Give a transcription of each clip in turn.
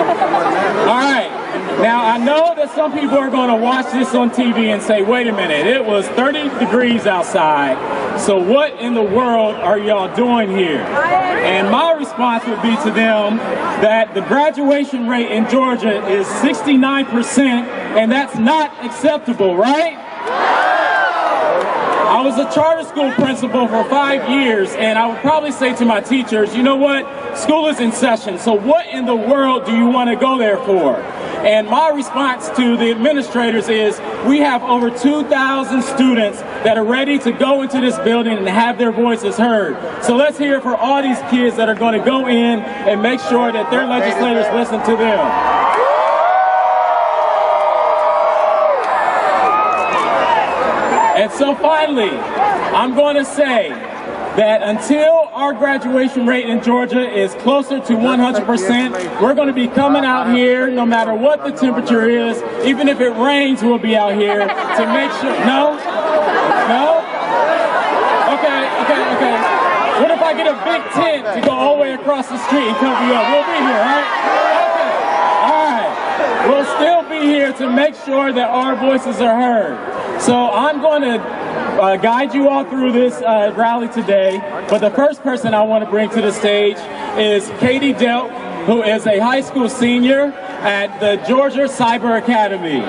All right. Now, I know that some people are going to watch this on TV and say, wait a minute, it was 30 degrees outside, so what in the world are y'all doing here? And my response would be to them that the graduation rate in Georgia is 69%, and that's not acceptable, right? I was a charter school principal for 5 years, and I would probably say to my teachers, you know what, school is in session, so what in the world do you want to go there for? And my response to the administrators is, we have over 2,000 students that are ready to go into this building and have their voices heard. So let's hear for all these kids that are going to go in and make sure that their legislators listen to them. And so finally, I'm going to say that until our graduation rate in Georgia is closer to 100%, we're going to be coming out here no matter what the temperature is. Even if it rains, we'll be out here to make sure. No? No? Okay. What if I get a big tent to go all the way across the street and cover you up? We'll be here, right? Okay. All right. We'll still be here to make sure that our voices are heard. So I'm going to guide you all through this rally today, but the first person I want to bring to the stage is Katie Delk, who is a high school senior at the Georgia Cyber Academy.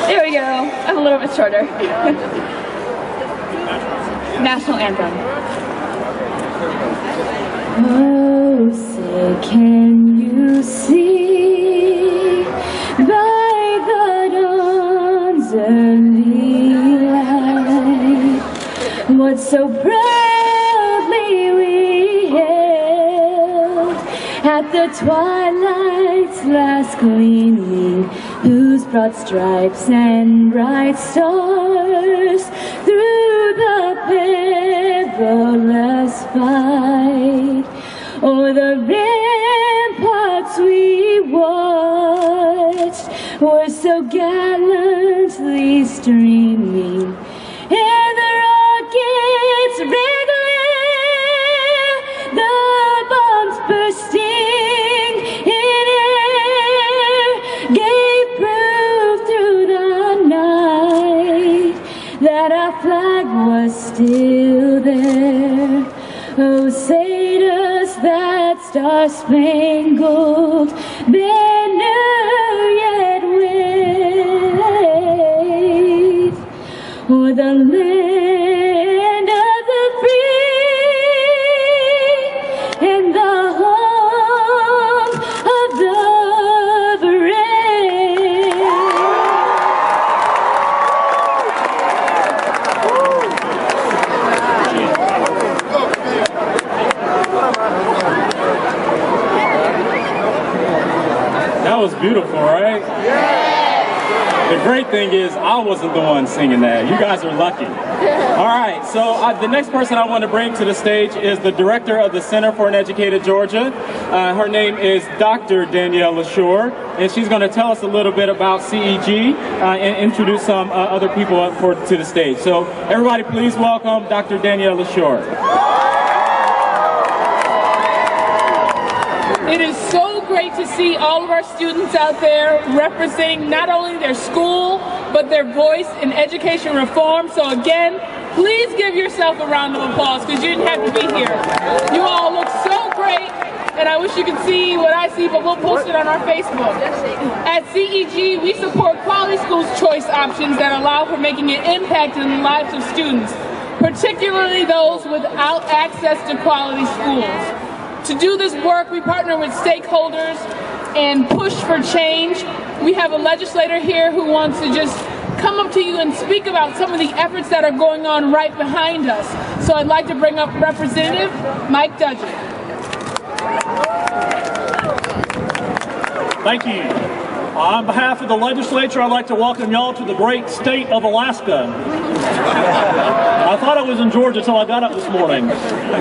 There we go. I'm a little bit shorter. National Anthem. Oh, say can you see by the dawn's early light what so proudly we hailed at the twilight's last gleaming, whose broad stripes and bright stars through the perilous fight o'er the ramparts we watched were so gallantly streaming, and the rockets regular, the bombs bursting in air, gave proof through the night that our flag was still there. Oh, say does that star-spangled banner yet wave o'er the land of the free and the home of the brave? That was beautiful, right? The great thing is I wasn't the one singing that. You guys are lucky. All right, so the next person I want to bring to the stage is the director of the Center for an Educated Georgia. Her name is Dr. Danielle LeSure, and she's going to tell us a little bit about CEG and introduce some other people up to the stage. So everybody please welcome Dr. Danielle LeSure. It is so great to see all of our students out there representing not only their school, but their voice in education reform. So again, please give yourself a round of applause because you didn't have to be here. You all look so great, and I wish you could see what I see, but we'll post it on our Facebook. At CEG, we support quality schools choice options that allow for making an impact in the lives of students, particularly those without access to quality schools. To do this work, we partner with stakeholders and push for change. We have a legislator here who wants to just come up to you and speak about some of the efforts that are going on right behind us. So I'd like to bring up Representative Mike Dudgeon. Thank you. On behalf of the legislature, I'd like to welcome y'all to the great state of Alaska. I thought I was in Georgia until I got up this morning.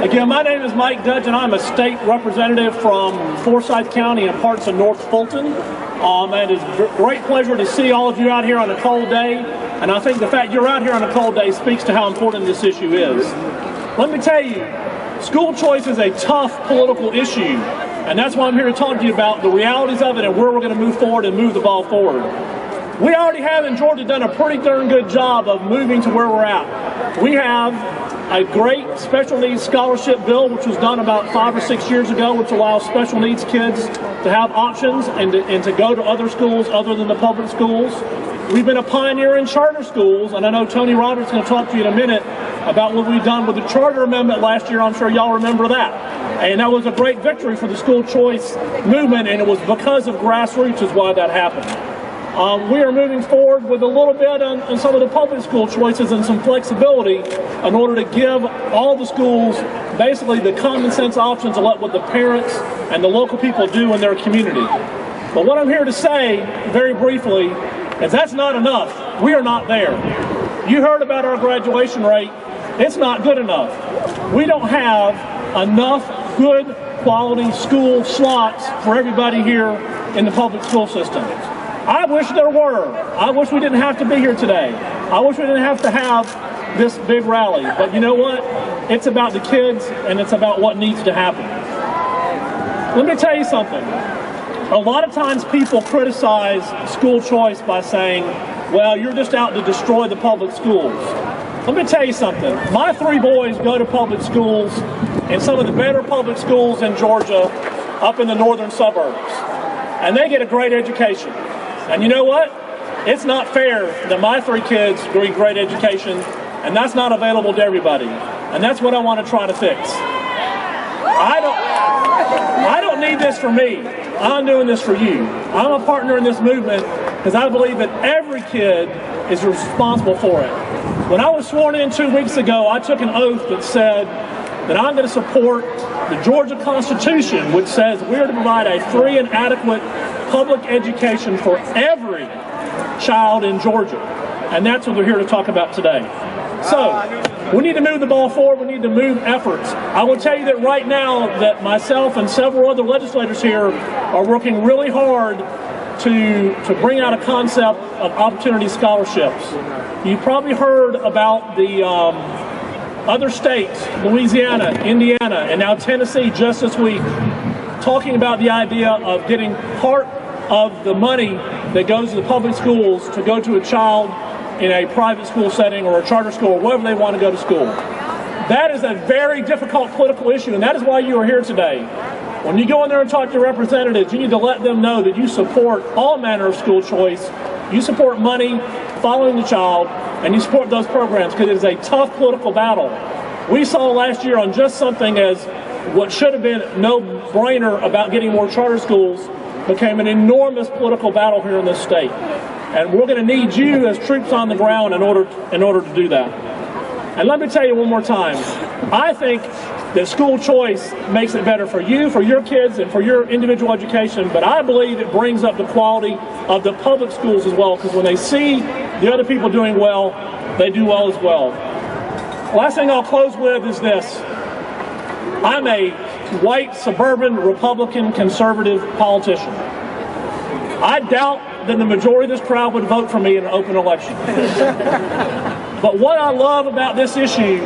Again, my name is Mike Dudgeon. I'm a state representative from Forsyth County and parts of North Fulton. And it's a great pleasure to see all of you out here on a cold day. And I think the fact you're out here on a cold day speaks to how important this issue is. Let me tell you, school choice is a tough political issue. And that's why I'm here to talk to you about the realities of it and where we're going to move forward and move the ball forward. We already have in Georgia done a pretty darn good job of moving to where we're at. We have a great special needs scholarship bill, which was done about 5 or 6 years ago, which allows special needs kids to have options and to go to other schools other than the public schools. We've been a pioneer in charter schools, and I know Tony Roberts is going to talk to you in a minute about what we've done with the charter amendment last year. I'm sure y'all remember that. And that was a great victory for the school choice movement, and it was because of grassroots is why that happened. We are moving forward with a little bit on some of the public school choices and some flexibility in order to give all the schools basically the common sense options to let what the parents and the local people do in their community. But what I'm here to say, very briefly, is that's not enough. We are not there. You heard about our graduation rate. It's not good enough. We don't have enough good quality school slots for everybody here in the public school system. I wish there were. I wish we didn't have to be here today. I wish we didn't have to have this big rally. But you know what? It's about the kids and it's about what needs to happen. Let me tell you something. A lot of times people criticize school choice by saying, well, you're just out to destroy the public schools. Let me tell you something. My 3 boys go to public schools in some of the better public schools in Georgia up in the northern suburbs. And they get a great education. And you know what? It's not fair that my 3 kids get a great education, and that's not available to everybody. And that's what I want to try to fix. I don't need this for me. I'm doing this for you. I'm a partner in this movement because I believe that every kid is responsible for it. When I was sworn in 2 weeks ago, I took an oath that said that I'm going to support the Georgia Constitution, which says we're to provide a free and adequate public education for every child in Georgia. And that's what we're here to talk about today. So, we need to move the ball forward. We need to move efforts. I will tell you that right now that myself and several other legislators here are working really hard to bring out a concept of opportunity scholarships. You've probably heard about the other states, Louisiana, Indiana, and now Tennessee just this week, talking about the idea of getting part of the money that goes to the public schools to go to a child in a private school setting or a charter school or wherever they want to go to school. That is a very difficult political issue, and that is why you are here today. When you go in there and talk to your representatives, you need to let them know that you support all manner of school choice, you support money following the child, and you support those programs because it is a tough political battle. We saw last year on just something as what should have been no-brainer about getting more charter schools became an enormous political battle here in this state. And we're going to need you as troops on the ground in order to do that. And let me tell you one more time, I think that school choice makes it better for you, for your kids, and for your individual education, but I believe it brings up the quality of the public schools as well, because when they see the other people doing well, they do well as well. Last thing I'll close with is this. I'm a white, suburban, Republican, conservative politician. I doubt that the majority of this crowd would vote for me in an open election. But what I love about this issue,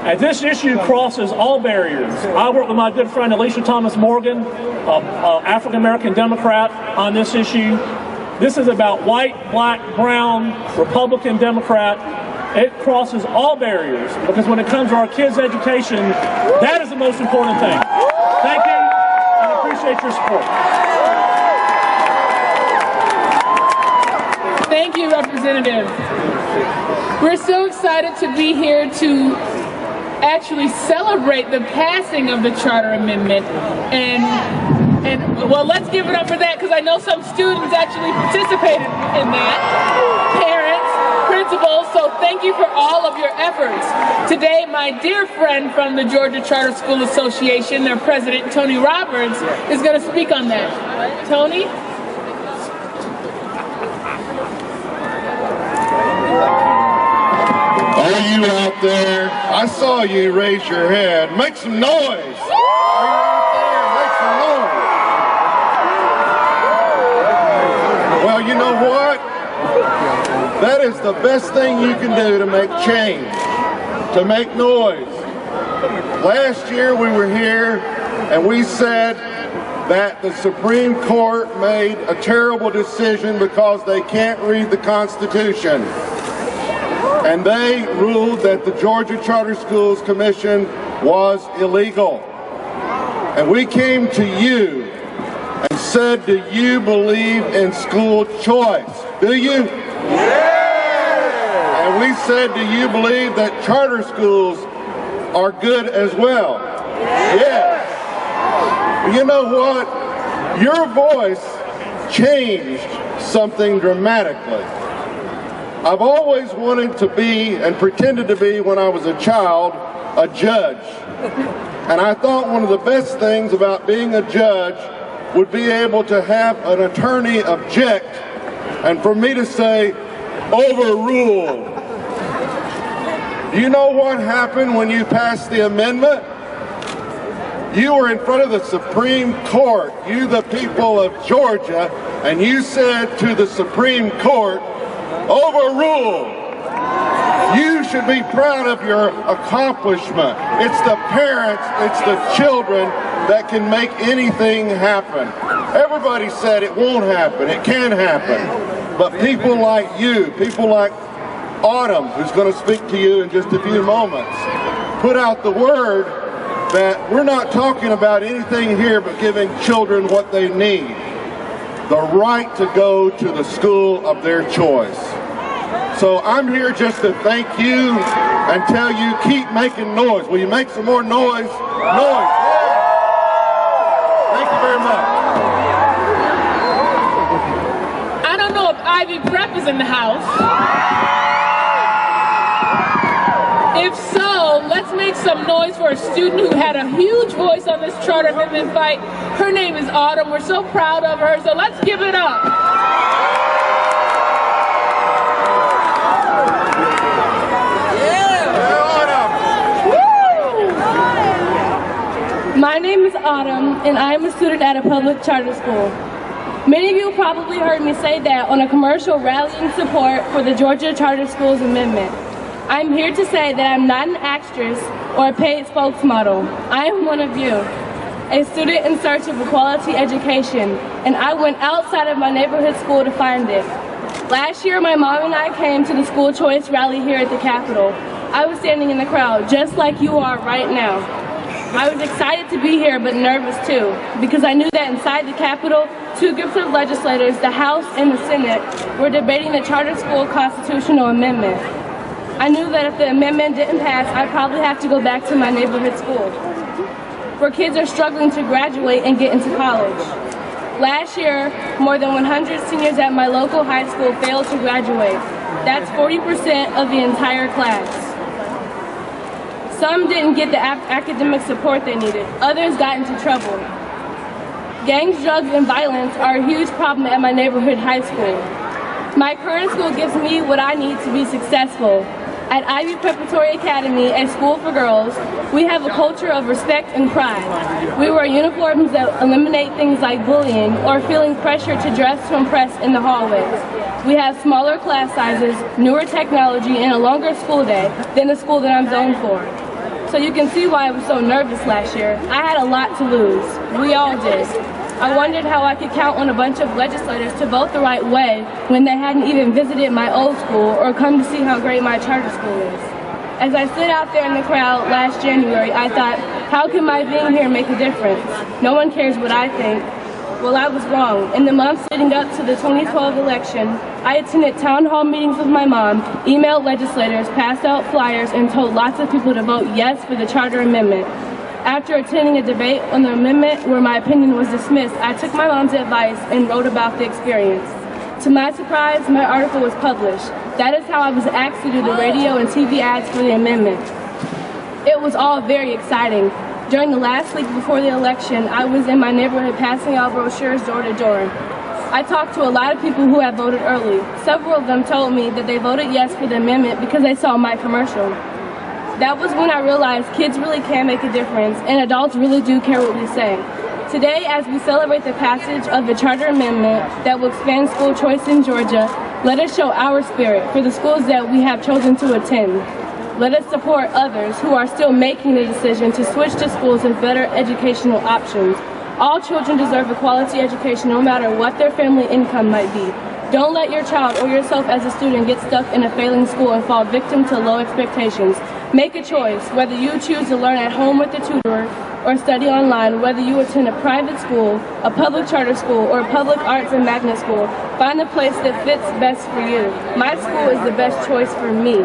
and this issue crosses all barriers. I work with my good friend Alicia Thomas Morgan, African-American Democrat, on this issue. This is about white, black, brown, Republican, Democrat. It crosses all barriers because when it comes to our kids' education, that is the most important thing. Thank you, and I appreciate your support. Thank you, Representative. We're so excited to be here to actually celebrate the passing of the Charter Amendment. And well, let's give it up for that because I know some students actually participated in that. Parents, principals, so thank you for all of your efforts. Today, my dear friend from the Georgia Charter School Association, their president, Tony Roberts, is going to speak on that. Tony? out there, I saw you raise your head. Make some noise. Are you out there? Make some noise. Well, you know what? That is the best thing you can do to make change, to make noise. Last year we were here and we said that the Supreme Court made a terrible decision because they can't read the Constitution. And they ruled that the Georgia Charter Schools Commission was illegal. And we came to you and said, do you believe in school choice? Do you? Yeah! And we said, do you believe that charter schools are good as well? Yes. You know what? Your voice changed something dramatically. I've always wanted to be, and pretended to be when I was a child, a judge. And I thought one of the best things about being a judge would be able to have an attorney object and for me to say, overruled. Do you know what happened when you passed the amendment? You were in front of the Supreme Court, you the people of Georgia, and you said to the Supreme Court, overruled. You should be proud of your accomplishment. It's the parents, it's the children that can make anything happen. Everybody said it won't happen, it can happen. But people like you, people like Autumn, who's going to speak to you in just a few moments, put out the word that we're not talking about anything here but giving children what they need. The right to go to the school of their choice. So I'm here just to thank you and tell you, keep making noise. Will you make some more noise? Noise. Yeah. Thank you very much. I don't know if Ivy Prep is in the house. If so, let's make some noise for a student who had a huge voice on this charter amendment fight. Her name is Autumn. We're so proud of her, so let's give it up. My name is Autumn, and I am a student at a public charter school. Many of you probably heard me say that on a commercial rallying support for the Georgia Charter Schools Amendment. I'm here to say that I'm not an actress or a paid spokesmodel. I am one of you, a student in search of a quality education, and I went outside of my neighborhood school to find it. Last year, my mom and I came to the school choice rally here at the Capitol. I was standing in the crowd, just like you are right now. I was excited to be here, but nervous too, because I knew that inside the Capitol, two groups of legislators, the House and the Senate, were debating the charter school constitutional amendment. I knew that if the amendment didn't pass, I'd probably have to go back to my neighborhood school, where kids are struggling to graduate and get into college. Last year, more than 100 seniors at my local high school failed to graduate. That's 40% of the entire class. Some didn't get the academic support they needed. Others got into trouble. Gangs, drugs, and violence are a huge problem at my neighborhood high school. My current school gives me what I need to be successful. At Ivy Preparatory Academy, a school for girls, we have a culture of respect and pride. We wear uniforms that eliminate things like bullying or feeling pressure to dress to impress in the hallways. We have smaller class sizes, newer technology, and a longer school day than the school that I'm zoned for. So you can see why I was so nervous last year. I had a lot to lose. We all did. I wondered how I could count on a bunch of legislators to vote the right way when they hadn't even visited my old school or come to see how great my charter school is. As I stood out there in the crowd last January, I thought, how can my being here make a difference? No one cares what I think. Well, I was wrong. In the months leading up to the 2012 election, I attended town hall meetings with my mom, emailed legislators, passed out flyers, and told lots of people to vote yes for the charter amendment. After attending a debate on the amendment where my opinion was dismissed, I took my mom's advice and wrote about the experience. To my surprise, my article was published. That is how I was asked to do the radio and TV ads for the amendment. It was all very exciting. During the last week before the election, I was in my neighborhood passing out brochures door to door. I talked to a lot of people who had voted early. Several of them told me that they voted yes for the amendment because they saw my commercial. That was when I realized kids really can make a difference and adults really do care what we say. Today, as we celebrate the passage of the Charter Amendment that will expand school choice in Georgia, let us show our spirit for the schools that we have chosen to attend. Let us support others who are still making the decision to switch to schools with better educational options. All children deserve a quality education no matter what their family income might be. Don't let your child or yourself as a student get stuck in a failing school and fall victim to low expectations. Make a choice, whether you choose to learn at home with a tutor or study online, whether you attend a private school, a public charter school, or a public arts and magnet school. Find the place that fits best for you. My school is the best choice for me.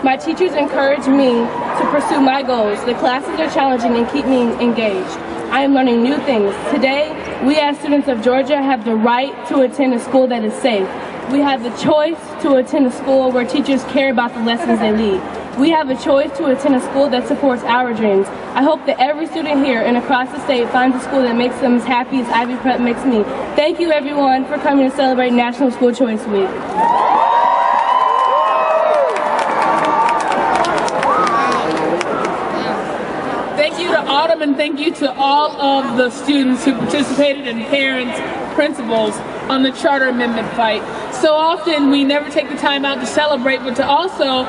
My teachers encourage me to pursue my goals. The classes are challenging and keep me engaged. I am learning new things. Today, we as students of Georgia have the right to attend a school that is safe. We have the choice to attend a school where teachers care about the lessons they lead. We have a choice to attend a school that supports our dreams. I hope that every student here and across the state finds a school that makes them as happy as Ivy Prep makes me. Thank you everyone for coming to celebrate National School Choice Week. Thank you to Autumn and thank you to all of the students who participated and parents, principals on the Charter Amendment fight. So often we never take the time out to celebrate, but to also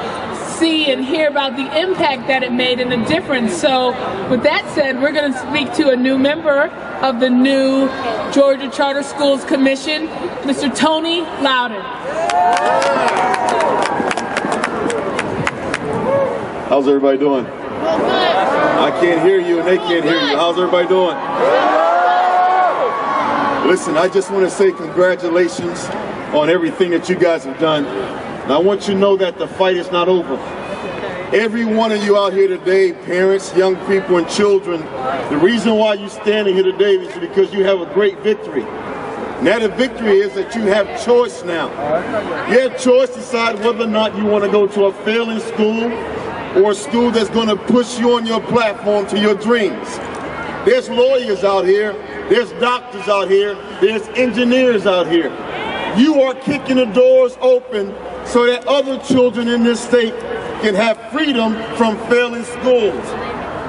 see and hear about the impact that it made and the difference. So with that said, we're going to speak to a new member of the new Georgia Charter Schools Commission, Mr. Tony Lowden. How's everybody doing? I can't hear you and they can't hear you. How's everybody doing? Listen, I just want to say congratulations on everything that you guys have done. And I want you to know that the fight is not over. Every one of you out here today, parents, young people, and children, the reason why you're standing here today is because you have a great victory. And that victory is that you have choice now. You have choice to decide whether or not you want to go to a failing school or a school that's going to push you on your platform to your dreams. There's lawyers out here, there's doctors out here, there's engineers out here. You are kicking the doors open so that other children in this state can have freedom from failing schools.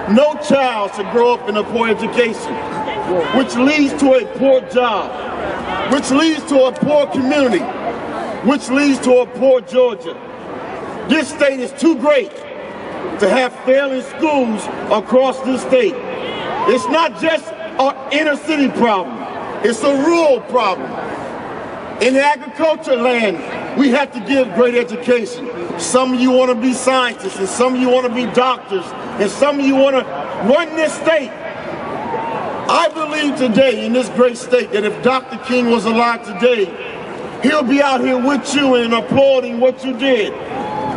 No child should grow up in a poor education, which leads to a poor job, which leads to a poor community, which leads to a poor Georgia. This state is too great to have failing schools across this state. It's not just an inner city problem, it's a rural problem. In the agriculture land, we have to give great education. Some of you want to be scientists, and some of you want to be doctors, and some of you want to run this state. I believe today in this great state that if Dr. King was alive today, he'll be out here with you and applauding what you did.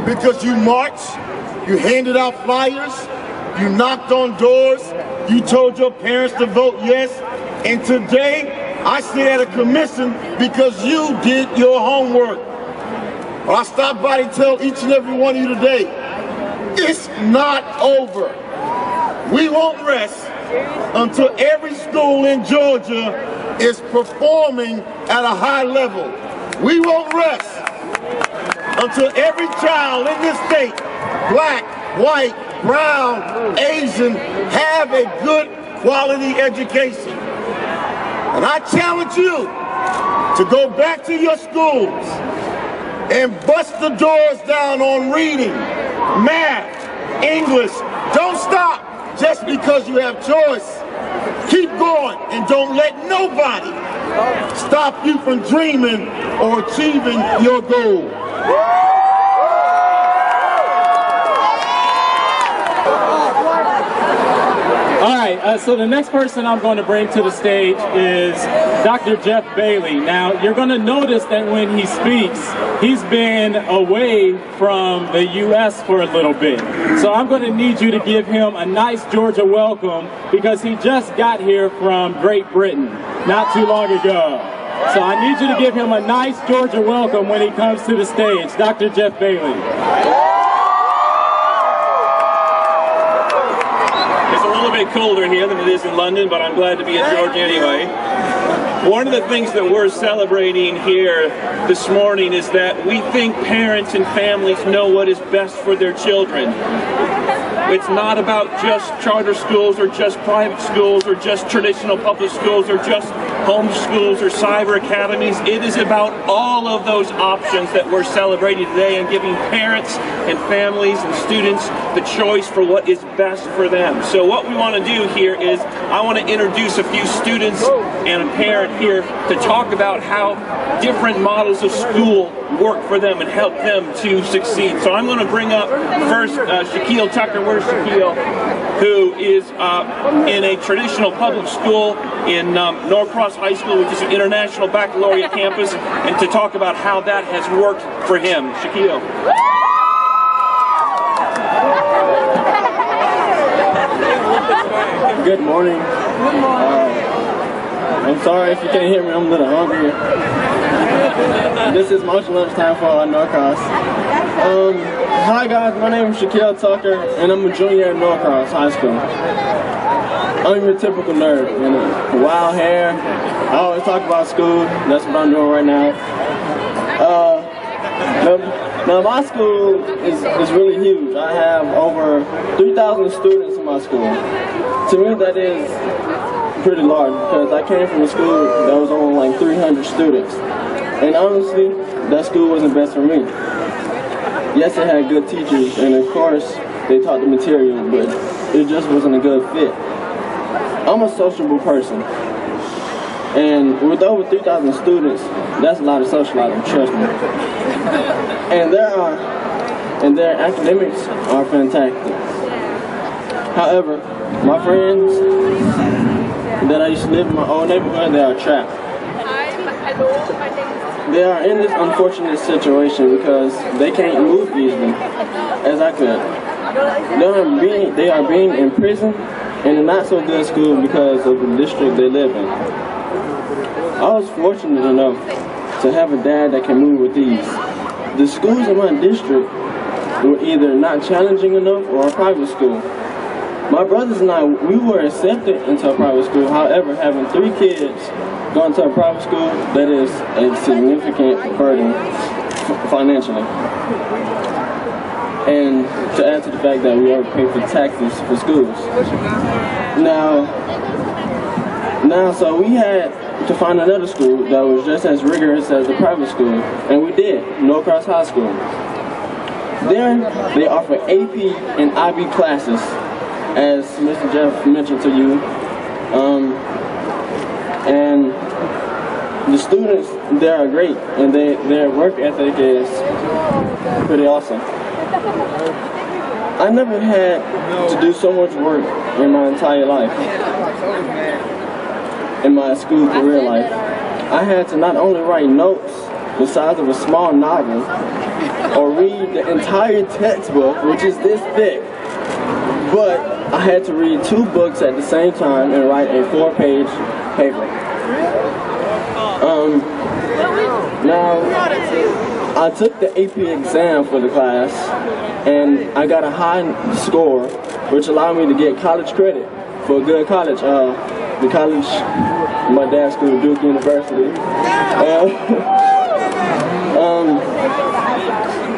Because you marched, you handed out flyers, you knocked on doors, you told your parents to vote yes, and today I sit at a commission because you did your homework. Well, I stopped by to tell each and every one of you today, it's not over. We won't rest until every school in Georgia is performing at a high level. We won't rest until every child in this state, black, white, brown, Asian, have a good quality education. And I challenge you to go back to your schools and bust the doors down on reading, math, English. Don't stop just because you have choice. Keep going and don't let nobody stop you from dreaming or achieving your goal. All right, so the next person I'm going to bring to the stage is Dr. Jeff Bailey. Now, you're going to notice that when he speaks, he's been away from the U.S. for a little bit. So I'm going to need you to give him a nice Georgia welcome because he just got here from Great Britain not too long ago. So I need you to give him a nice Georgia welcome when he comes to the stage. Dr. Jeff Bailey. It's a little bit colder here than it is in London, but I'm glad to be in Georgia anyway. One of the things that we're celebrating here this morning is that we think parents and families know what is best for their children. It's not about just charter schools or just private schools or just traditional public schools or just home schools or cyber academies. It is about all of those options that we're celebrating today and giving parents and families and students the choice for what is best for them. So what we want to do here is I want to introduce a few students and a parent here to talk about how different models of school work for them and help them to succeed. So I'm going to bring up first Shaquille Tucker. Where's Shaquille? Who is in a traditional public school in Norcross High School, which is an international baccalaureate campus, and to talk about how that has worked for him. Shaquille. Good morning. I'm sorry if you can't hear me, I'm a little hungry. This is martial lunchtime for Norcross. Hi guys, my name is Shaquille Tucker, and I'm a junior at Norcross High School. I'm your typical nerd, you know, wild hair. I always talk about school, that's what I'm doing right now. Now my school is really huge. I have over 3,000 students in my school. To me that is pretty large because I came from a school that was only like 300 students. And honestly, that school wasn't best for me. Yes, it had good teachers, and of course, they taught the material, but it just wasn't a good fit. I'm a sociable person, and with over 3,000 students, that's a lot of socializing, trust me. And their academics are fantastic. However, my friends that I used to live in my old neighborhood, they are trapped. They are in this unfortunate situation because they can't move easily, as I could. They are being imprisoned in a not so good school because of the district they live in. I was fortunate enough to have a dad that can move with ease. The schools in my district were either not challenging enough or a private school. My brothers and I, we were accepted into a private school. However, having 3 kids going to a private school, that is a significant burden financially. And to add to the fact that we have to pay for taxes for schools. So we had to find another school that was just as rigorous as the private school, and we did, Norcross High School. There, they offer AP and IB classes, as Mr. Jeff mentioned to you, and the students there are great, and their work ethic is pretty awesome. I never had to do so much work in my entire life, in my school career life. I had to not only write notes the size of a small novel, or read the entire textbook, which is this thick, but I had to read 2 books at the same time and write a 4-page paper. Now, I took the AP exam for the class, and I got a high score, which allowed me to get college credit for a good college. The college, my dad's school, Duke University.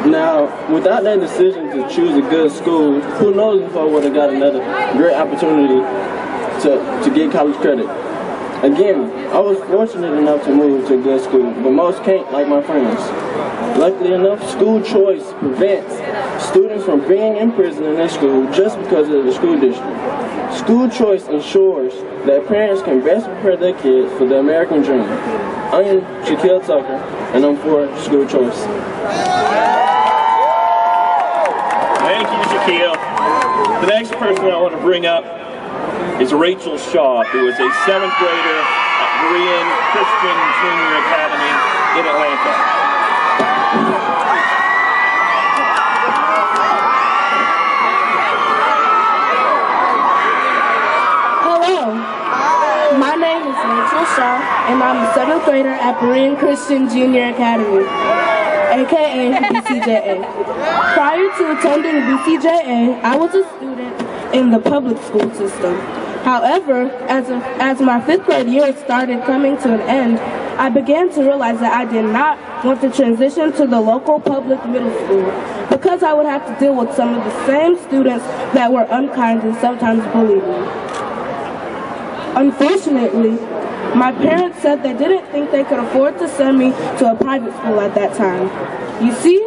Now, without that decision to choose a good school, who knows if I would have got another great opportunity to get college credit. Again, I was fortunate enough to move to a good school, but most can't, like my friends. Luckily enough, school choice prevents students from being imprisoned in their school just because of the school district. School choice ensures that parents can best prepare their kids for the American dream. I am Shaquille Tucker, and I'm for school choice. Thank you, Shaquille. The next person I want to bring up is Rachel Shaw, who is a 7th grader at Berean Christian Junior Academy in Atlanta. Hello, my name is Rachel Shaw, and I'm a 7th grader at Berean Christian Junior Academy, aka BCJA. Prior to attending BCJA, I was a student in the public school system. However, as my 5th grade year started coming to an end, I began to realize that I did not want to transition to the local public middle school because I would have to deal with some of the same students that were unkind and sometimes bullied me. Unfortunately, my parents said they didn't think they could afford to send me to a private school at that time. You see,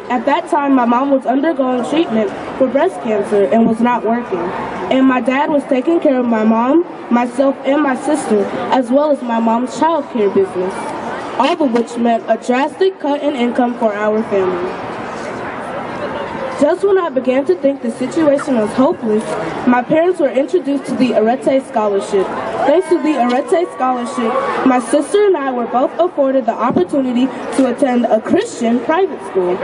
at that time my mom was undergoing treatment for breast cancer and was not working. And my dad was taking care of my mom, myself, and my sister, as well as my mom's child care business. All of which meant a drastic cut in income for our family. Just when I began to think the situation was hopeless, my parents were introduced to the Arete Scholarship. Thanks to the Arete Scholarship, my sister and I were both afforded the opportunity to attend a Christian private school.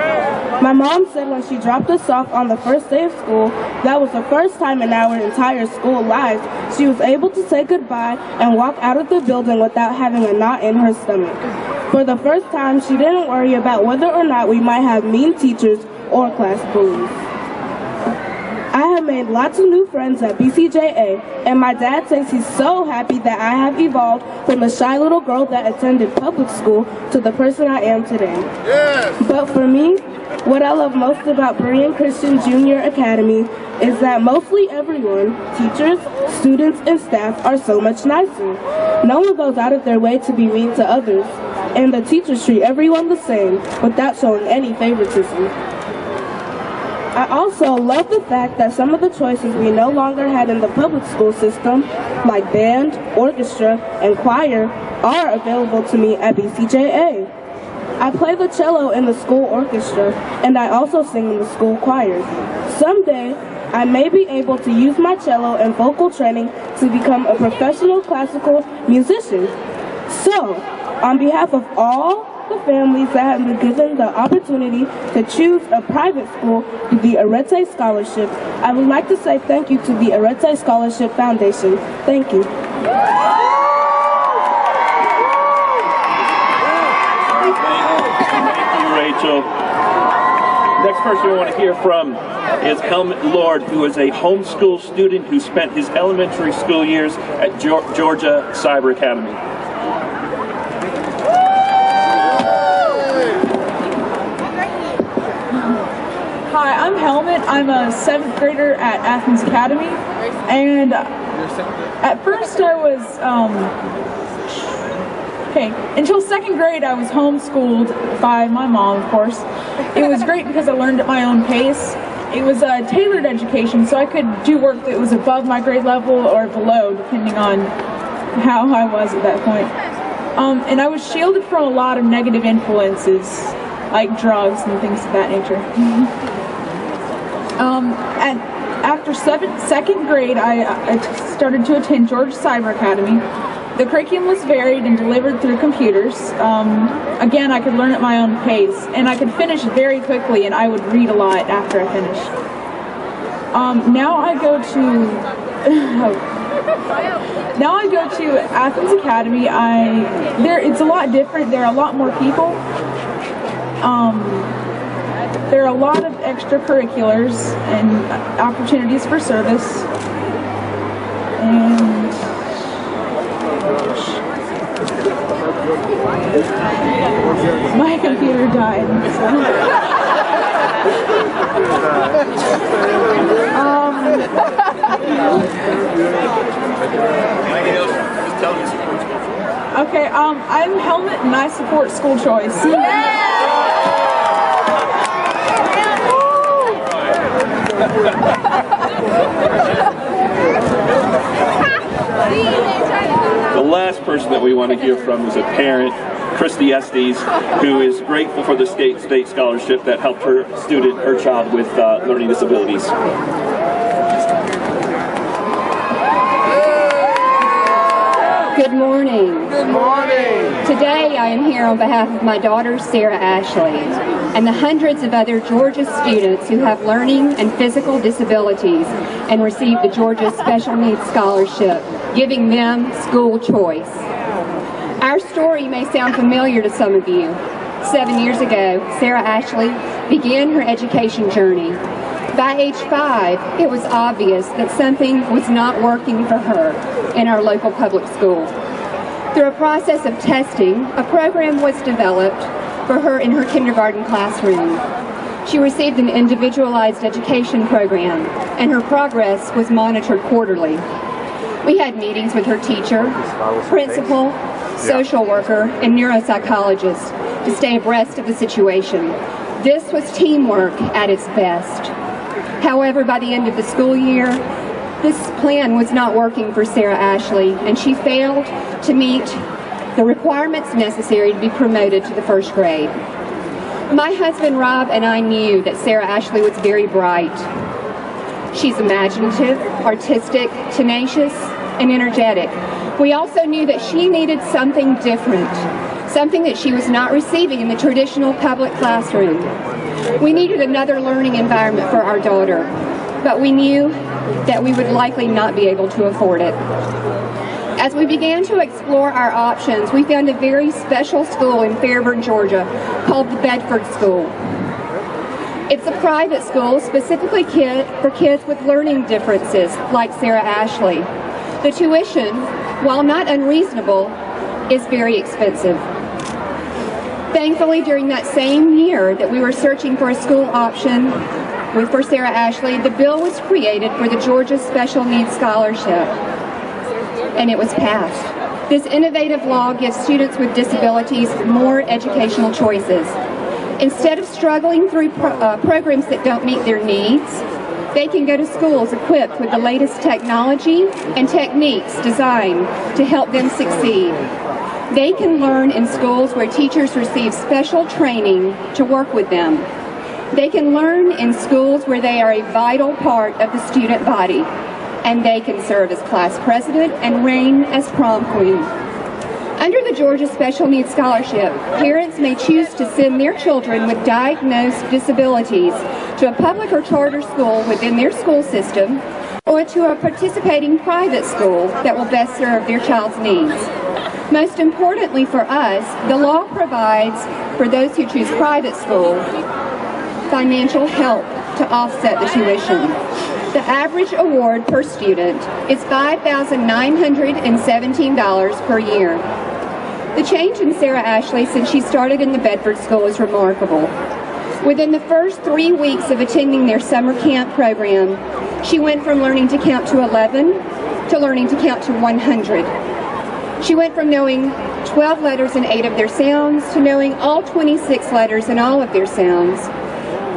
My mom said when she dropped us off on the first day of school, that was the first time in our entire school lives she was able to say goodbye and walk out of the building without having a knot in her stomach. For the first time, she didn't worry about whether or not we might have mean teachers or class bullies. I have made lots of new friends at BCJA, and my dad says he's so happy that I have evolved from a shy little girl that attended public school to the person I am today. Yes. But for me, what I love most about Berean Christian Junior Academy is that mostly everyone, teachers, students, and staff, are so much nicer. No one goes out of their way to be mean to others, and the teachers treat everyone the same without showing any favoritism. I also love the fact that some of the choices we no longer had in the public school system, like band, orchestra, and choir, are available to me at BCJA. I play the cello in the school orchestra, and I also sing in the school choir. Someday, I may be able to use my cello and vocal training to become a professional classical musician. So, on behalf of all the families that have been given the opportunity to choose a private school through the Arete Scholarship, I would like to say thank you to the Arete Scholarship Foundation. Thank you. Thank you, Rachel. Next person we want to hear from is Helmut Lord, who is a homeschool student who spent his elementary school years at Georgia Cyber Academy. Hi, I'm Helmut. I'm a 7th grader at Athens Academy, and at first I was, until 2nd grade I was homeschooled by my mom, of course. It was great because I learned at my own pace. It was a tailored education, so I could do work that was above my grade level or below, depending on how I was at that point. And I was shielded from a lot of negative influences, like drugs and things of that nature. After 2nd grade, I started to attend Georgia Cyber Academy. The curriculum was varied and delivered through computers. Again, I could learn at my own pace, and I could finish very quickly, and I would read a lot after I finished. Now I go to Athens Academy. It's a lot different. There are a lot more people. There are a lot of extracurriculars and opportunities for service. And my computer died. Okay, I'm Helmut and I support school choice. The last person that we want to hear from is a parent, Christy Estes, who is grateful for the state scholarship that helped her child with learning disabilities. Good morning. Good morning. Today I am here on behalf of my daughter Sarah Ashley and the hundreds of other Georgia students who have learning and physical disabilities and receive the Georgia Special Needs Scholarship, giving them school choice. Our story may sound familiar to some of you. 7 years ago, Sarah Ashley began her education journey. By age 5, it was obvious that something was not working for her in our local public school. Through a process of testing, a program was developed for her in her kindergarten classroom. She received an individualized education program, and her progress was monitored quarterly. We had meetings with her teacher, principal, social worker, and neuropsychologist to stay abreast of the situation. This was teamwork at its best. However, by the end of the school year, this plan was not working for Sarah Ashley, and she failed to meet the requirements necessary to be promoted to the first grade. My husband Rob and I knew that Sarah Ashley was very bright. She's imaginative, artistic, tenacious, and energetic. We also knew that she needed something different, something that she was not receiving in the traditional public classroom. We needed another learning environment for our daughter, but we knew that we would likely not be able to afford it. As we began to explore our options, we found a very special school in Fairburn, Georgia, called the Bedford School. It's a private school specifically for kids with learning differences, like Sarah Ashley. The tuition, while not unreasonable, is very expensive. Thankfully, during that same year that we were searching for a school option for Sarah Ashley, the bill was created for the Georgia Special Needs Scholarship, and it was passed. This innovative law gives students with disabilities more educational choices. Instead of struggling through programs that don't meet their needs, they can go to schools equipped with the latest technology and techniques designed to help them succeed. They can learn in schools where teachers receive special training to work with them. They can learn in schools where they are a vital part of the student body, and they can serve as class president and reign as prom queen. Under the Georgia Special Needs Scholarship, parents may choose to send their children with diagnosed disabilities to a public or charter school within their school system, or to a participating private school that will best serve their child's needs. Most importantly for us, the law provides for those who choose private school financial help to offset the tuition. The average award per student is $5,917 per year. The change in Sarah Ashley since she started in the Bedford School is remarkable. Within the first 3 weeks of attending their summer camp program, she went from learning to count to 11 to learning to count to 100. She went from knowing 12 letters and 8 of their sounds to knowing all 26 letters and all of their sounds.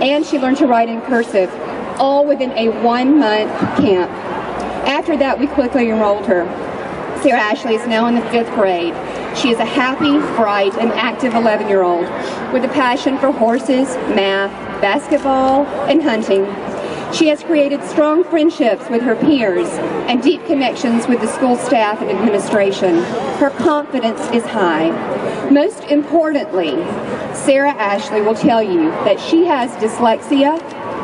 And she learned to write in cursive, all within a 1-month camp. After that, we quickly enrolled her. Sarah Ashley is now in the 5th grade. She is a happy, bright, and active 11-year-old with a passion for horses, math, basketball, and hunting. She has created strong friendships with her peers and deep connections with the school staff and administration. Her confidence is high. Most importantly, Sarah Ashley will tell you that she has dyslexia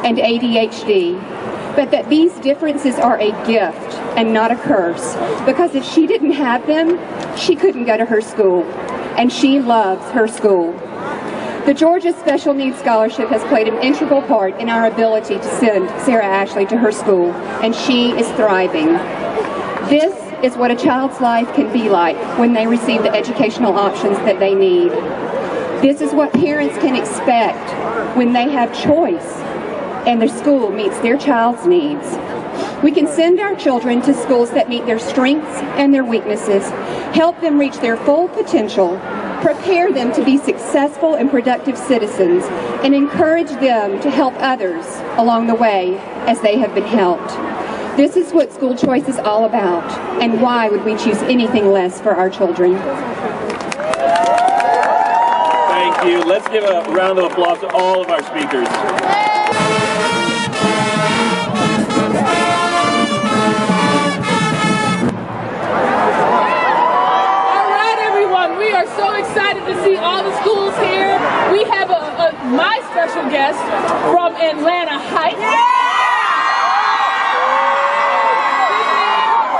and ADHD, but that these differences are a gift and not a curse, because if she didn't have them, she couldn't go to her school, and she loves her school. The Georgia Special Needs Scholarship has played an integral part in our ability to send Sarah Ashley to her school, and she is thriving. This is what a child's life can be like when they receive the educational options that they need. This is what parents can expect when they have choice and their school meets their child's needs. We can send our children to schools that meet their strengths and their weaknesses, help them reach their full potential, prepare them to be successful and productive citizens, and encourage them to help others along the way as they have been helped. This is what school choice is all about, and why would we choose anything less for our children? Thank you. Let's give a round of applause to all of our speakers. We are so excited to see all the schools here. We have my special guest from Atlanta Heights.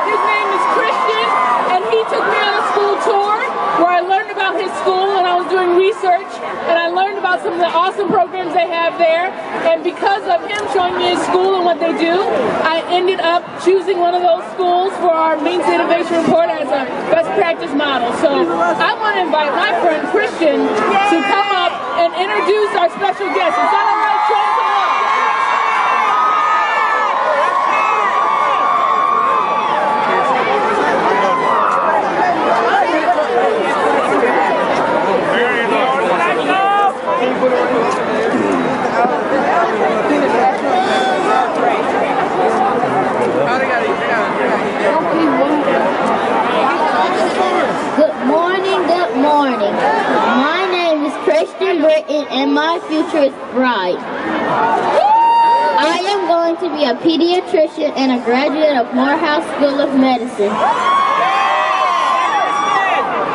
His name is Christian, and he took me on a school tour where I learned about his school, and I was doing research research, and I learned about some of the awesome programs they have there. And because of him showing me his school and what they do, I ended up choosing one of those schools for our Means to Innovation Report as a best practice model. So I want to invite my friend Christian to come up and introduce our special guest. Is that all right? Show him some love. Good morning. My name is Christy and my future is bright. I am going to be a pediatrician and a graduate of Morehouse School of Medicine.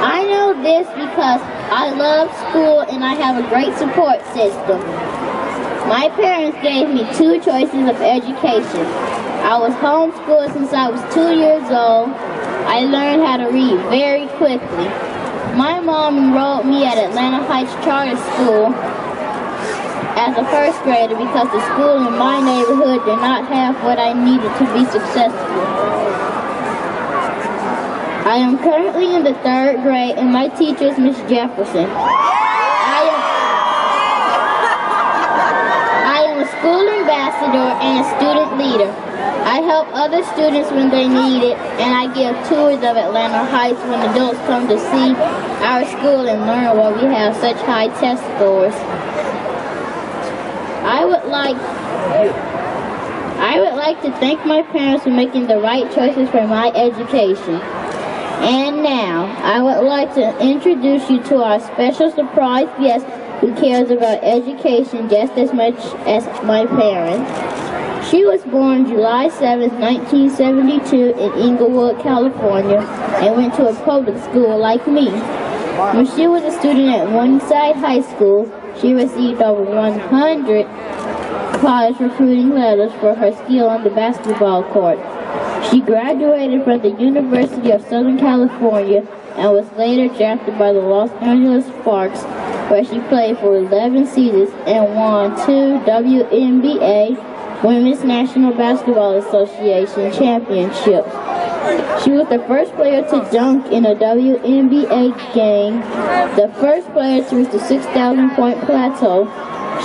I know this because I love school and I have a great support system. My parents gave me 2 choices of education. I was homeschooled since I was 2 years old. I learned how to read very quickly. My mom enrolled me at Atlanta Heights Charter School as a 1st grader because the school in my neighborhood did not have what I needed to be successful. I am currently in the 3rd grade and my teacher is Miss Jefferson. I am a school ambassador and a student leader. I help other students when they need it, and I give tours of Atlanta Heights when adults come to see our school and learn why we have such high test scores. I would like to thank my parents for making the right choices for my education. And now, I would like to introduce you to our special surprise guest who cares about education just as much as my parents. She was born July 7, 1972 in Inglewood, California, and went to a public school like me. When she was a student at Morningside High School, she received over 100 college recruiting letters for her skill on the basketball court. She graduated from the University of Southern California and was later drafted by the Los Angeles Sparks, where she played for 11 seasons and won 2 WNBA Women's National Basketball Association championships. She was the first player to dunk in a WNBA game, the first player to reach the 6,000-point plateau.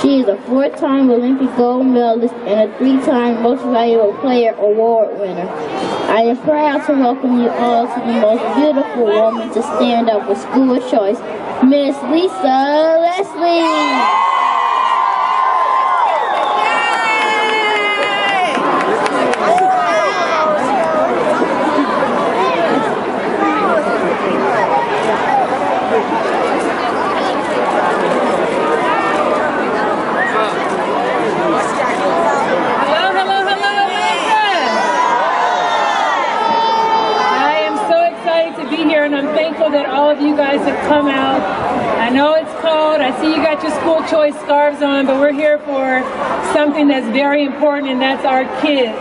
She is a 4-time Olympic gold medalist and a 3-time Most Valuable Player award winner. I am proud to welcome you all to the most beautiful woman to stand up for school choice, Miss Lisa Leslie. That all of you guys have come out. I know it's cold. I see you got your school choice scarves on, but we're here for something that's very important, and that's our kids.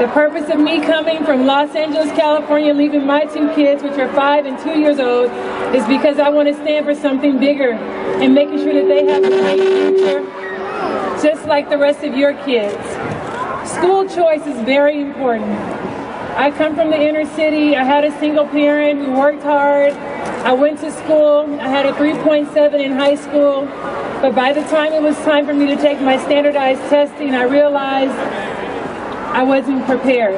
The purpose of me coming from Los Angeles, California, leaving my 2 kids, which are 5 and 2 years old, is because I want to stand for something bigger and making sure that they have a great future, just like the rest of your kids. School choice is very important. I come from the inner city. I had a single parent who worked hard. I went to school. I had a 3.7 in high school. But by the time it was time for me to take my standardized testing, I realized I wasn't prepared.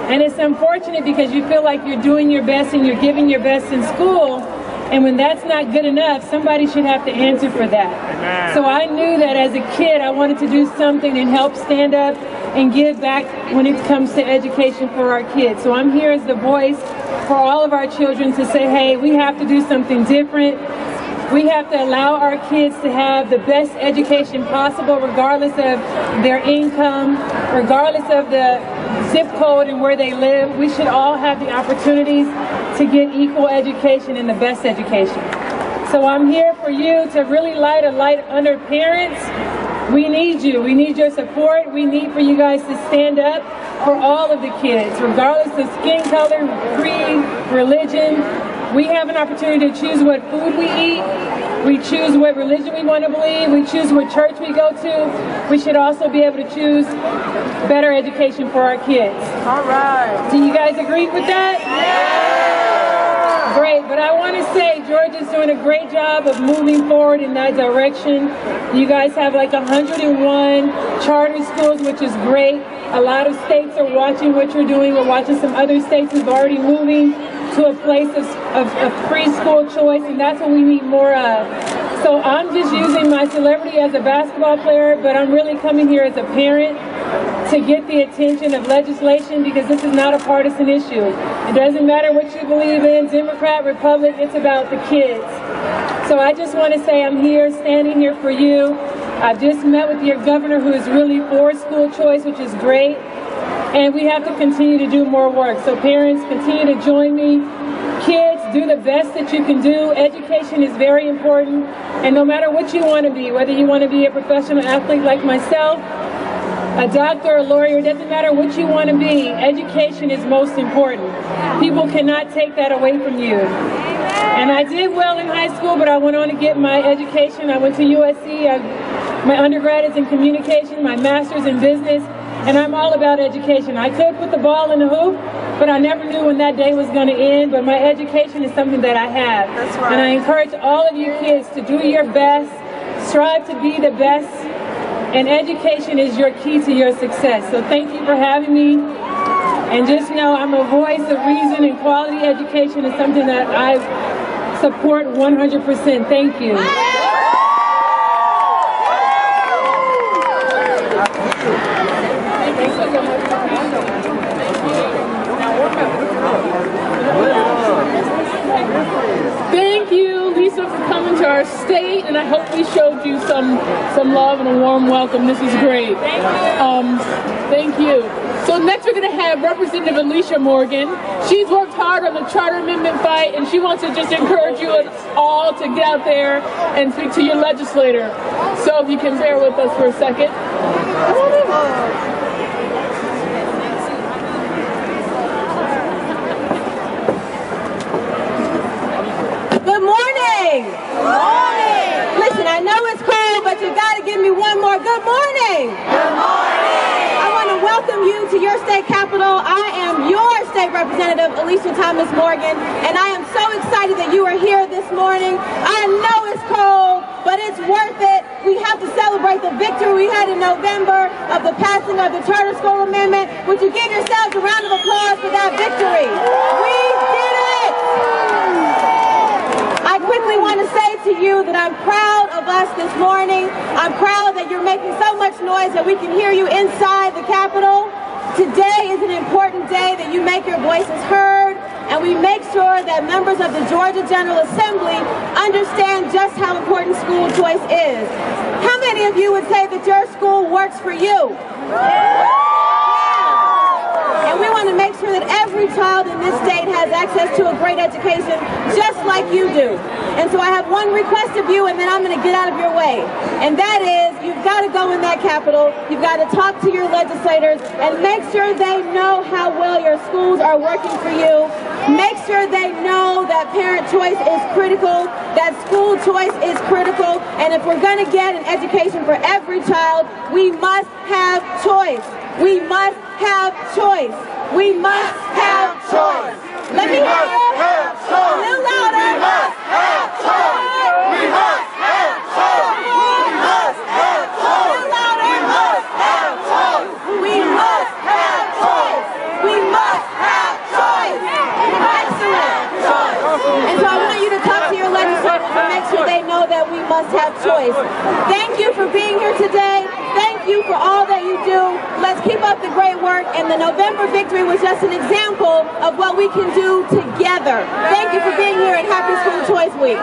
And it's unfortunate because you feel like you're doing your best and you're giving your best in school. And when that's not good enough, somebody should have to answer for that. Amen. So I knew that as a kid, I wanted to do something and help stand up and give back when it comes to education for our kids. So I'm here as the voice for all of our children to say, hey, we have to do something different. We have to allow our kids to have the best education possible, regardless of their income, regardless of the zip code and where they live. We should all have the opportunities to get equal education and the best education. So I'm here for you to really light a light under parents. We need you. We need your support. We need for you guys to stand up for all of the kids, regardless of skin color, creed, religion. We have an opportunity to choose what food we eat. We choose what religion we want to believe. We choose what church we go to. We should also be able to choose better education for our kids. All right. Do you guys agree with that? Yeah. Great, but I want to say Georgia's doing a great job of moving forward in that direction. You guys have like 101 charter schools, which is great. A lot of states are watching what you're doing. We're watching some other states who've already moving to a place of free school choice, and that's what we need more of. So I'm just using my celebrity as a basketball player, but I'm really coming here as a parent to get the attention of legislation, because this is not a partisan issue. It doesn't matter what you believe in, Democrat, Republican, it's about the kids. So I just want to say I'm here, standing here for you. I've just met with your governor, who is really for school choice, which is great. And we have to continue to do more work. So parents, continue to join me. Kids, do the best that you can do. Education is very important. And no matter what you want to be, whether you want to be a professional athlete like myself, a doctor, a lawyer, it doesn't matter what you want to be. Education is most important. People cannot take that away from you. And I did well in high school, but I went on to get my education. I went to USC. My undergrad is in communication, my master's in business. And I'm all about education. I could put the ball in the hoop, but I never knew when that day was going to end. But my education is something that I have. That's right. And I encourage all of you kids to do your best, strive to be the best, and education is your key to your success. So thank you for having me. And just know I'm a voice of reason, and quality education is something that I support 100%. Thank you. Thank you, Lisa, for coming to our state, and I hope we showed you some love and a warm welcome. This is great. Thank you. So next we're going to have Representative Alicia Morgan. She's worked hard on the Charter Amendment fight, and she wants to just encourage you all to get out there and speak to your legislator. So if you can bear with us for a second. Good morning. Good morning. Listen, I know it's cold, but you got to give me one more good morning. Good morning. I want to welcome you to your state capital. I am your state representative, Alicia Thomas Morgan, and I am so excited that you are here this morning. I know it's cold, but it's worth it. We have to celebrate the victory we had in November of the passing of the Charter School Amendment. Would you give yourselves a round of applause for that victory? We did it! I quickly want to say to you that I'm proud of us this morning. I'm proud that you're making so much noise that we can hear you inside the Capitol. Today is an important day that you make your voices heard, and we make sure that members of the Georgia General Assembly understand just how important school choice is. How many of you would say that your school works for you? And we want to make sure that every child in this state has access to a great education, just like you do. And so I have one request of you, and then I'm going to get out of your way. And that is, you've got to go in that Capitol, you've got to talk to your legislators, and make sure they know how well your schools are working for you. Make sure they know that parent choice is critical, that school choice is critical, and if we're going to get an education for every child, we must have choice. We must have choice. We must have choice. Let me hear it. A little louder. We must have choice. We must have choice. We must have choice. A little louder. We must have choice. We must have choice. We must have choice. Excellent. And so I want you to talk to your legislators and make sure they know that we must have choice. Thank you for being here today. Thank you for all that you do. Let's keep up the great work. And the November victory was just an example of what we can do together. Thank you for being here, and happy School Choice Week.